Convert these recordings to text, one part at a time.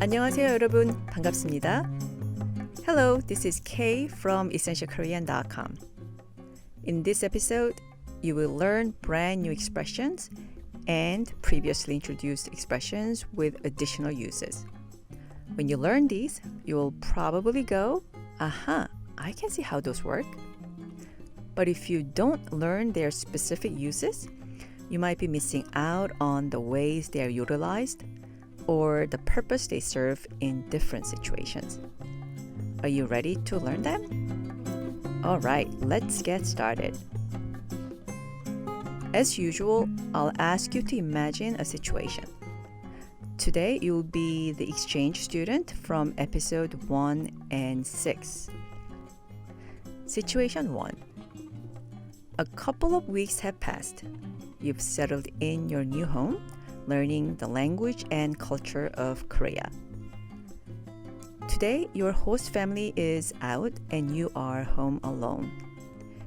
안녕하세요 여러분, 반갑습니다. Hello, this is Kay from essentialkorean.com. In this episode, you will learn brand new expressions and previously introduced expressions with additional uses. When you learn these, you will probably go, aha, I can see how those work. But if you don't learn their specific uses, you might be missing out on the ways they are utilized or the purpose they serve in different situations. Are you ready to learn them? All right, let's get started. As usual, I'll ask you to imagine a situation. Today, you'll be the exchange student from episode 1 and 6. Situation 1. A couple of weeks have passed. You've settled in your new home, learning the language and culture of Korea. Today, your host family is out and you are home alone.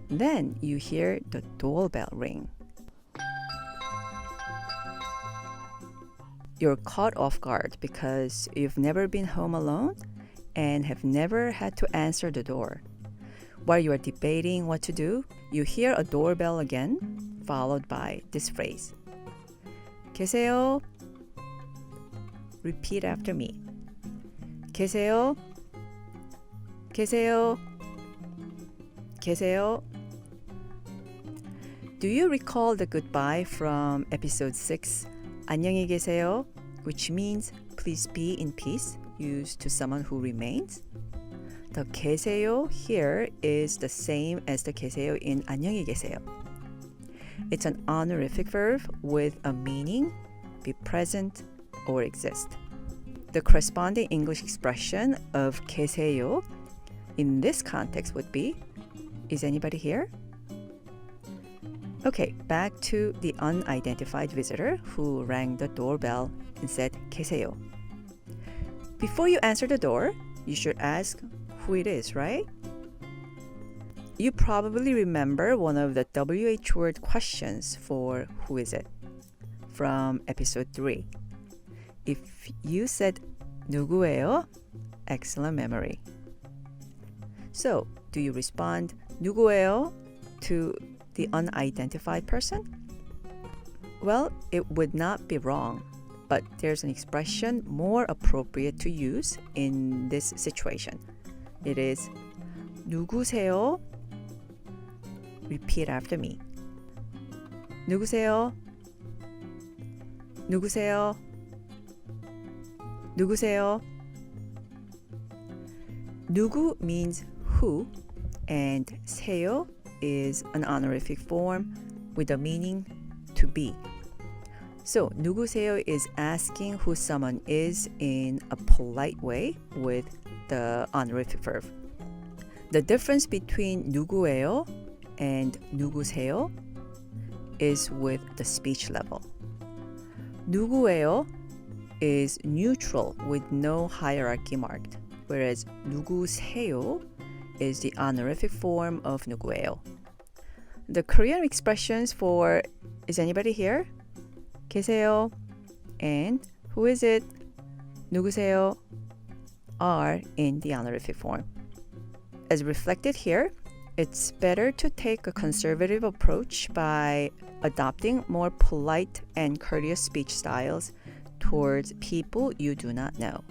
Then you hear the doorbell ring. You're caught off guard because you've never been home alone and have never had to answer the door. While you are debating what to do, you hear a doorbell again, followed by this phrase. 계세요? Repeat after me. 계세요? 계세요? 계세요? Do you recall the goodbye from episode 6, 안녕히 계세요, which means please be in peace, used to someone who remains? The 계세요 here is the same as the 계세요 in 안녕히 계세요. It's an honorific verb with a meaning, be present, or exist. The corresponding English expression of 계세요 in this context would be, is anybody here? Okay, back to the unidentified visitor who rang the doorbell and said 계세요. Before you answer the door, you should ask who it is, right? You probably remember one of the WH word questions for who is it from episode 3. If you said 누구예요? Excellent memory. So, do you respond 누구예요 to the unidentified person? Well, it would not be wrong, but there's an expression more appropriate to use in this situation. It is 누구세요? Repeat after me. 누구세요? 누구세요? 누구세요? 누구 means who, and 세요 is an honorific form with a meaning to be. So, 누구세요 is asking who someone is in a polite way with the honorific verb. The difference between 누구예요 and 누구세요 is with the speech level. 누구예요 is neutral with no hierarchy marked, whereas 누구세요 is the honorific form of 누구예요. The Korean expressions for is anybody here? 계세요 and who is it? 누구세요 are in the honorific form. As reflected here, it's better to take a conservative approach by adopting more polite and courteous speech styles towards people you do not know.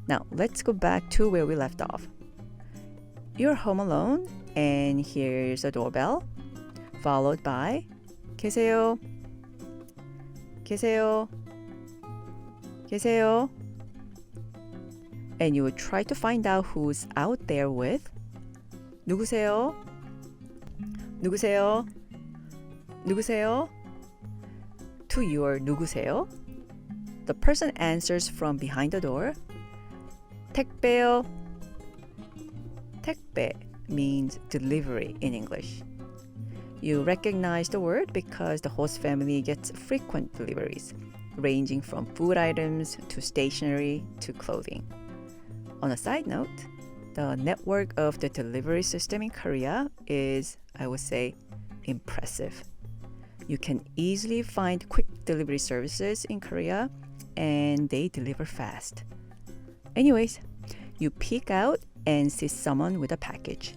Now, let's go back to where we left off. You're home alone, and here's a doorbell, followed by 계세요, 계세요, 계세요. And you would try to find out who's out there with 누구세요? 누구세요? 누구세요? To your 누구세요, the person answers from behind the door. 택배요. 택배 means delivery in English. You recognize the word because the host family gets frequent deliveries, ranging from food items to stationery to clothing. On a side note, the network of the delivery system in Korea is, I would say, impressive. You can easily find quick delivery services in Korea, and they deliver fast. Anyways, you peek out and see someone with a package.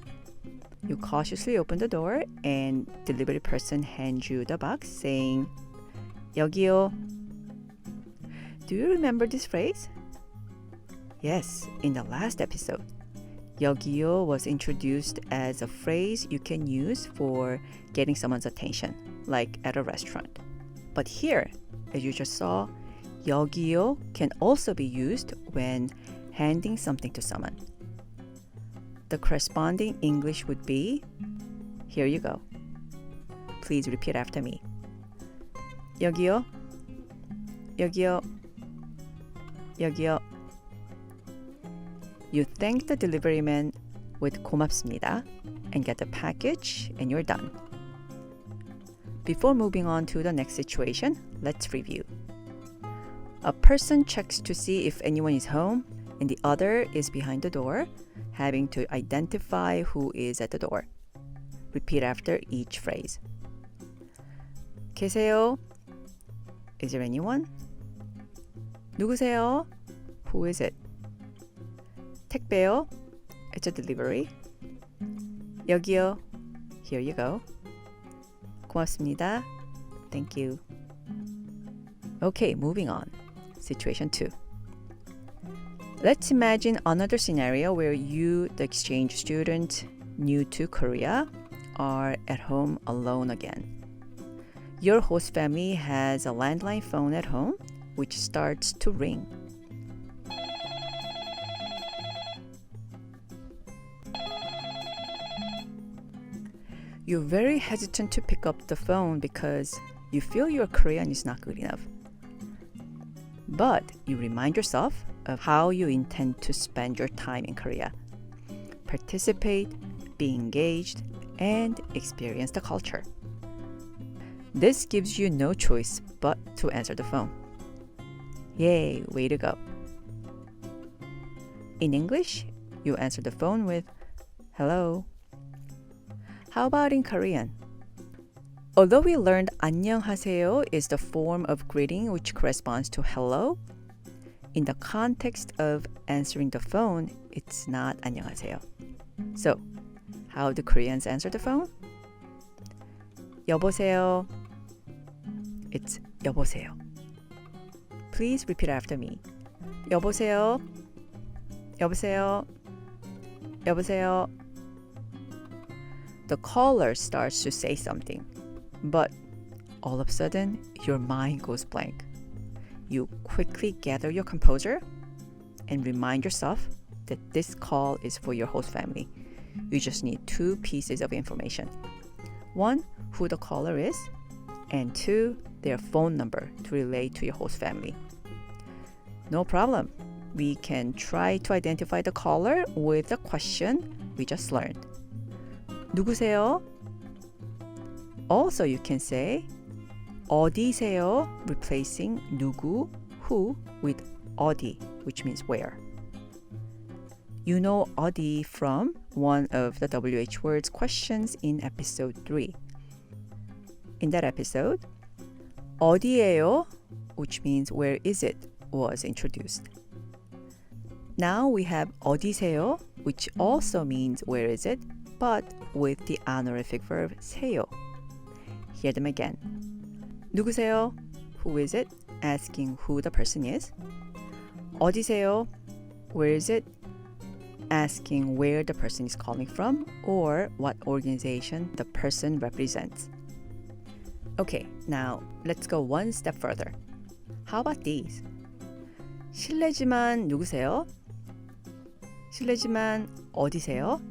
You cautiously open the door and delivery person hands you the box saying, 여기요. Do you remember this phrase? Yes, in the last episode, 여기요 was introduced as a phrase you can use for getting someone's attention, like at a restaurant. But here, as you just saw, 여기요 can also be used when handing something to someone. The corresponding English would be, here you go. Please repeat after me. 여기요, 여기요, 여기요. You thank the delivery man with 고맙습니다 and get the package and you're done. Before moving on to the next situation, let's review. A person checks to see if anyone is home and the other is behind the door, having to identify who is at the door. Repeat after each phrase. 계세요? Is there anyone? 누구세요? Who is it? 택배요? It's a delivery. 여기요. Here you go. 고맙습니다. Thank you. Okay, moving on. Situation 2. Let's imagine another scenario where you, the exchange student, new to Korea, are at home alone again. Your host family has a landline phone at home, which starts to ring. You're very hesitant to pick up the phone because you feel your Korean is not good enough. But you remind yourself of how you intend to spend your time in Korea. Participate, be engaged, and experience the culture. This gives you no choice but to answer the phone. Yay, way to go. In English, you answer the phone with hello. How about in Korean? Although we learned 안녕하세요 is the form of greeting which corresponds to hello, in the context of answering the phone, it's not 안녕하세요. So, how do Koreans answer the phone? 여보세요. It's 여보세요. Please repeat after me. 여보세요. 여보세요. 여보세요. The caller starts to say something, but all of a sudden, your mind goes blank. You quickly gather your composure and remind yourself that this call is for your host family. You just need 2 pieces of information. 1, who the caller is, and 2, their phone number to relay to your host family. No problem. We can try to identify the caller with the question we just learned. 누구세요? Also, you can say 어디세요, replacing 누구, who with 어디, which means where. You know 어디 from one of the WH words questions in episode 3. In that episode, 어디예요, which means where is it, was introduced. Now we have 어디세요, which also means where is it, but with the honorific verb 세요. Hear them again. 누구세요? Who is it? Asking who the person is. 어디세요? Where is it? Asking where the person is calling from or what organization the person represents. Okay, now let's go one step further. How about these? 실례지만 누구세요? 실례지만 어디세요?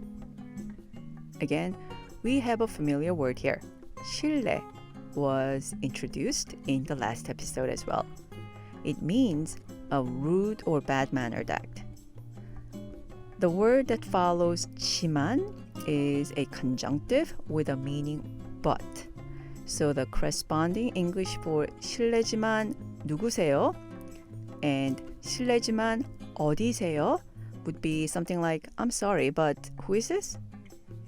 Again, we have a familiar word here. 실례 was introduced in the last episode as well. It means a rude or bad-mannered act. The word that follows 지만 is a conjunctive with a meaning but. So the corresponding English for 실례지만 누구세요 and 실례지만 어디세요 would be something like, I'm sorry, but who is this?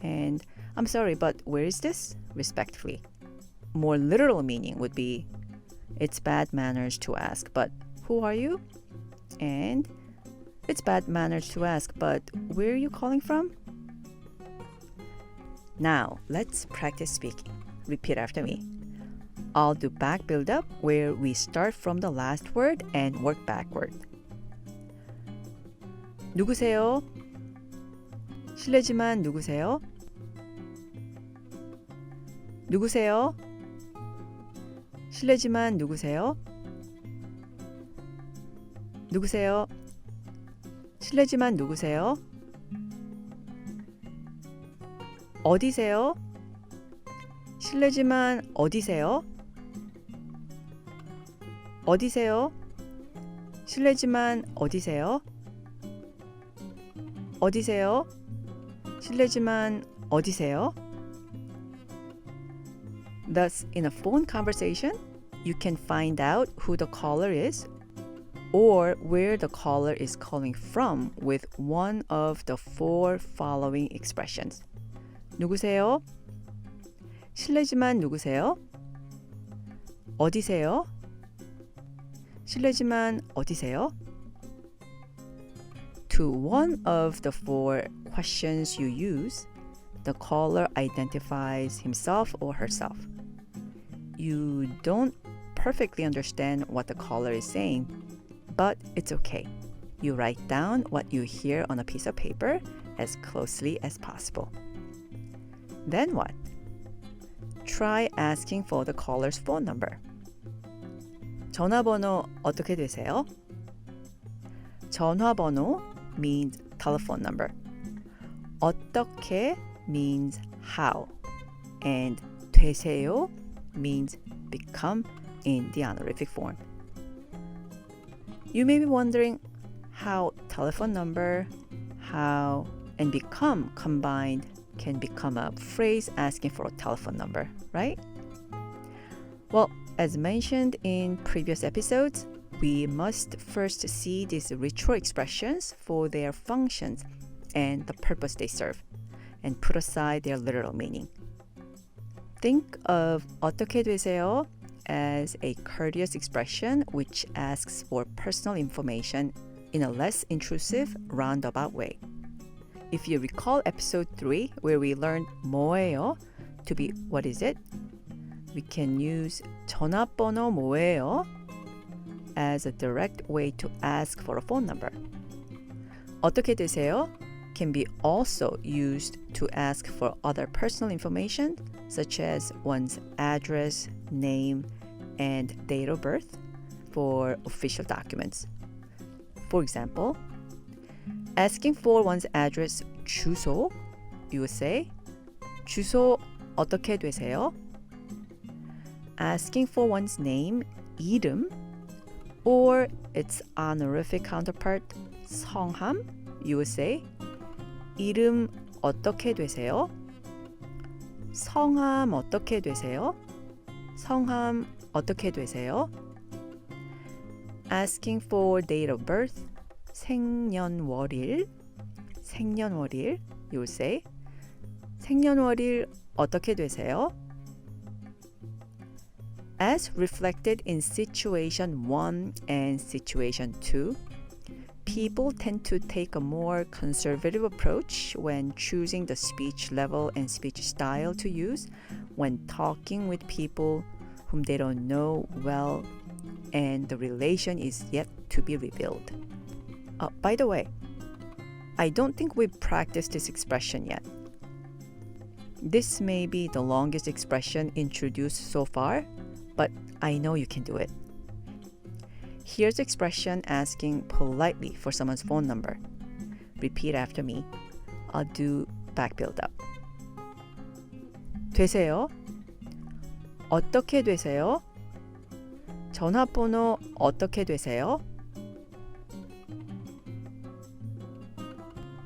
And I'm sorry, but where is this? Respectively. More literal meaning would be, it's bad manners to ask, but who are you? And it's bad manners to ask, but where are you calling from? Now, let's practice speaking. Repeat after me. I'll do back build-up where we start from the last word and work backward. 누구세요? 실례지만 누구세요? 누구세요? 실례지만 누구세요? 누구세요? 실례지만 누구세요? 어디세요? 실례지만 어디세요? 어디세요? 실례지만 어디세요? 어디세요? 실례지만 어디세요? Thus, in a phone conversation, you can find out who the caller is or where the caller is calling from with one of the four following expressions. 누구세요? 실례지만 누구세요? 어디세요? 실례지만 어디세요? To one of the four questions you use, the caller identifies himself or herself. You don't perfectly understand what the caller is saying, but it's okay. You write down what you hear on a piece of paper as closely as possible. Then what? Try asking for the caller's phone number. 전화번호 어떻게 되세요? 전화번호 means telephone number. 어떻게 means how. And 되세요 means become in the honorific form. You may be wondering how telephone number, how, and become combined can become a phrase asking for a telephone number, right? Well, as mentioned in previous episodes, we must first see these ritual expressions for their functions and the purpose they serve, and put aside their literal meaning. Think of 어떻게 되세요 as a courteous expression which asks for personal information in a less intrusive, roundabout way. If you recall episode 3, where we learned 뭐예요 to be what is it, we can use 전화번호 뭐예요 as a direct way to ask for a phone number. 어떻게 되세요 can be also used to ask for other personal information such as one's address, name, and date of birth for official documents. For example, asking for one's address 주소, you would say 주소 어떻게 되세요? Asking for one's name, 이름, or its honorific counterpart, 성함, you would say 이름 어떻게 되세요? 성함 어떻게 되세요? 성함 어떻게 되세요? Asking for date of birth, 생년월일, 생년월일, you would say 생년월일 어떻게 되세요? As reflected in situation 1 and situation 2, people tend to take a more conservative approach when choosing the speech level and speech style to use when talking with people whom they don't know well and the relation is yet to be revealed. By the way, I don't think we've practiced this expression yet. This may be the longest expression introduced so far, but I know you can do it. Here's the expression asking politely for someone's phone number. Repeat after me. I'll do back build up. 되세요? 어떻게 되세요? 전화번호 어떻게 되세요?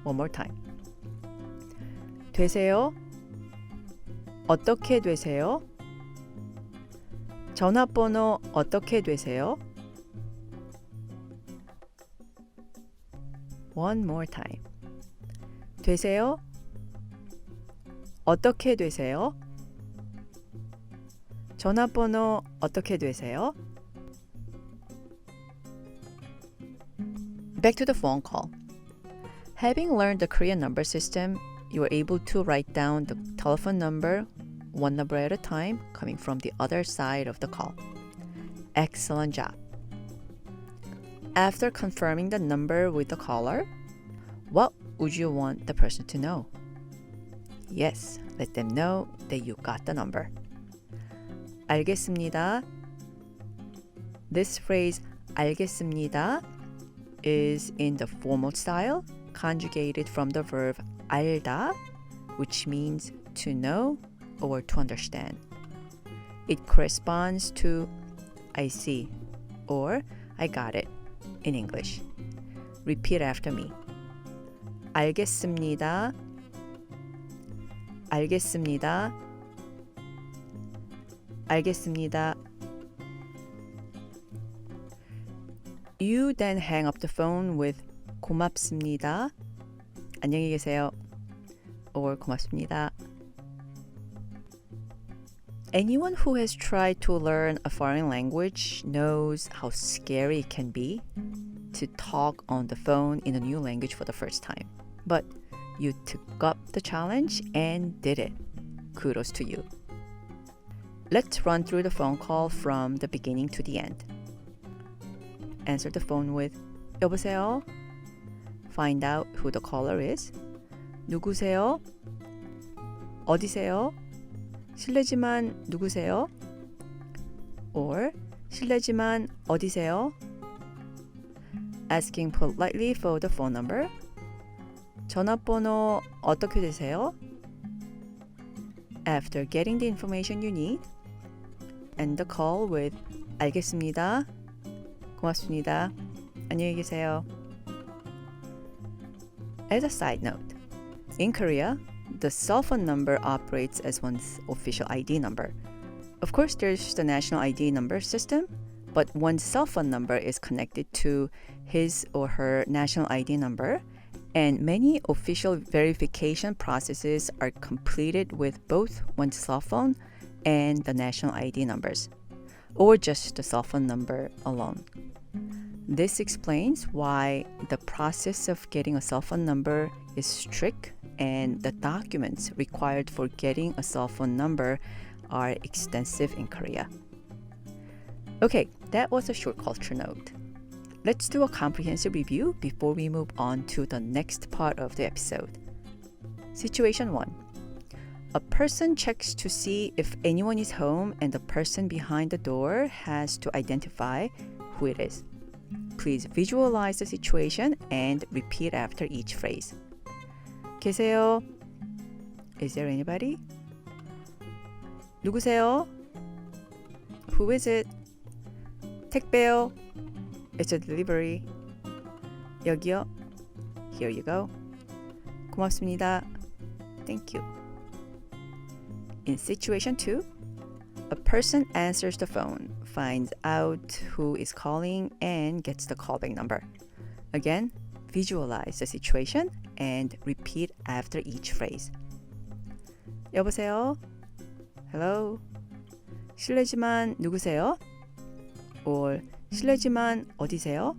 One more time. 되세요? 어떻게 되세요? 전화번호 어떻게 되세요? One more time. 되세요? 어떻게 되세요? 전화번호 어떻게 되세요? Back to the phone call. Having learned the Korean number system, you are able to write down the telephone number, one number at a time, coming from the other side of the call. Excellent job. After confirming the number with the caller, what would you want the person to know? Yes, let them know that you got the number. 알겠습니다. This phrase, 알겠습니다, is in the formal style, conjugated from the verb 알다, which means to know or to understand. It corresponds to I see or I got it in English. Repeat after me. 알겠습니다. 알겠습니다. 알겠습니다. You then hang up the phone with 고맙습니다. 안녕히 계세요. Or 고맙습니다. Anyone who has tried to learn a foreign language knows how scary it can be to talk on the phone in a new language for the first time. But you took up the challenge and did it. Kudos to you. Let's run through the phone call from the beginning to the end. Answer the phone with 여보세요. Find out who the caller is. 누구세요? 어디세요? 실례지만 누구세요? Or 실례지만 어디세요? Asking politely for the phone number. 전화번호 어떻게 되세요? After getting the information you need, end the call with 알겠습니다. 고맙습니다. 안녕히 계세요. As a side note, in Korea, the cell phone number operates as one's official ID number. Of course, there's the national ID number system, but one's cell phone number is connected to his or her national ID number, and many official verification processes are completed with both one's cell phone and the national ID numbers, or just the cell phone number alone. This explains why the process of getting a cell phone number is strict and the documents required for getting a cell phone number are extensive in Korea. Okay, that was a short culture note. Let's do a comprehensive review before we move on to the next part of the episode. Situation 1. A person checks to see if anyone is home and the person behind the door has to identify who it is. Please visualize the situation and repeat after each phrase. 계세요? Is there anybody? 누구세요? Who is it? 택배요? It's a delivery. 여기요? Here you go. 고맙습니다. Thank you. In situation 2, a person answers the phone, finds out who is calling, and gets the callback number. Again, visualize the situation and repeat after each phrase. 여보세요? Hello? 실례지만 누구세요? Or 실례지만 어디세요?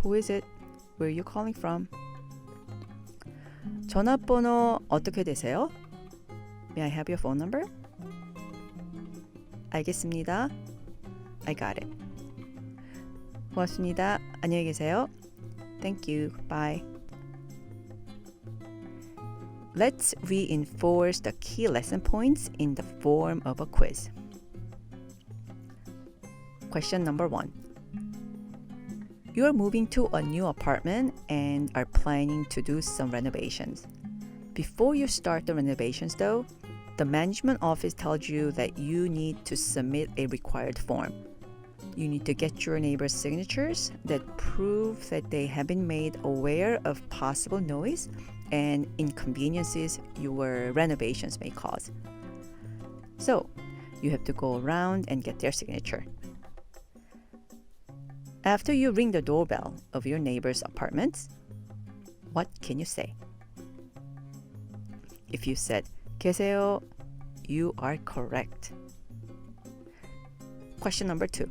Who is it? Where are you calling from? 전화번호 어떻게 되세요? May I have your phone number? 알겠습니다. I got it. 고맙습니다. 안녕히 계세요. Thank you. Bye. Let's reinforce the key lesson points in the form of a quiz. Question number 1. You are moving to a new apartment and are planning to do some renovations. Before you start the renovations though, the management office tells you that you need to submit a required form. You need to get your neighbors' signatures that prove that they have been made aware of possible noise and inconveniences your renovations may cause. So, you have to go around and get their signature. After you ring the doorbell of your neighbor's apartment, what can you say? If you said, 계세요, you are correct. Question number 2.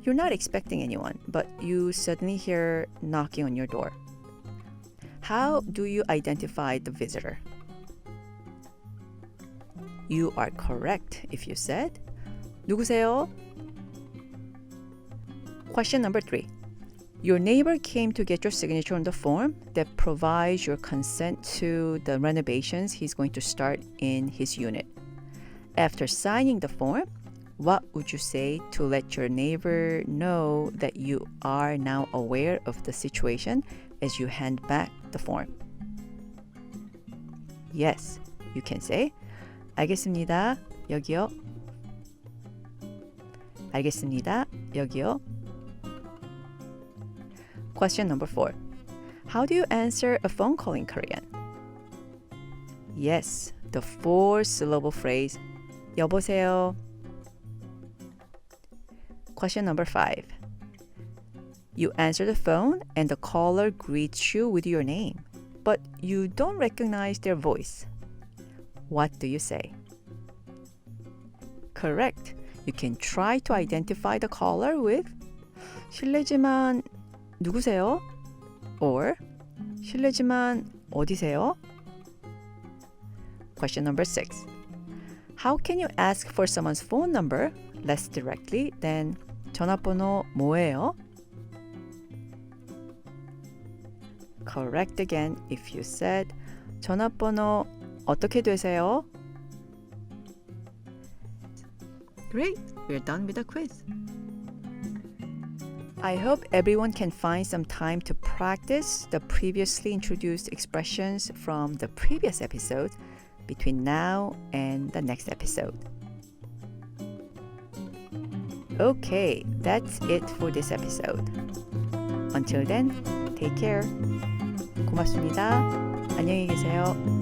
You're not expecting anyone, but you suddenly hear knocking on your door. How do you identify the visitor? You are correct if you said, 누구세요? Question number 3. Your neighbor came to get your signature on the form that provides your consent to the renovations he's going to start in his unit. After signing the form, what would you say to let your neighbor know that you are now aware of the situation as you hand back the form? Yes, you can say, 알겠습니다, 여기요. 알겠습니다, 여기요. Question number 4. How do you answer a phone call in Korean? Yes, the 4-syllable phrase, 여보세요. Question number 5. You answer the phone and the caller greets you with your name, but you don't recognize their voice. What do you say? Correct. You can try to identify the caller with 실례지만 누구세요? Or 실례지만 어디세요? Question number 6. How can you ask for someone's phone number less directly than 전화번호 뭐예요? Correct again if you said 전화번호 어떻게 되세요? Great, we're done with the quiz. I hope everyone can find some time to practice the previously introduced expressions from the previous episode between now and the next episode. Okay, that's it for this episode. Until then, take care. 고맙습니다. 안녕히 계세요.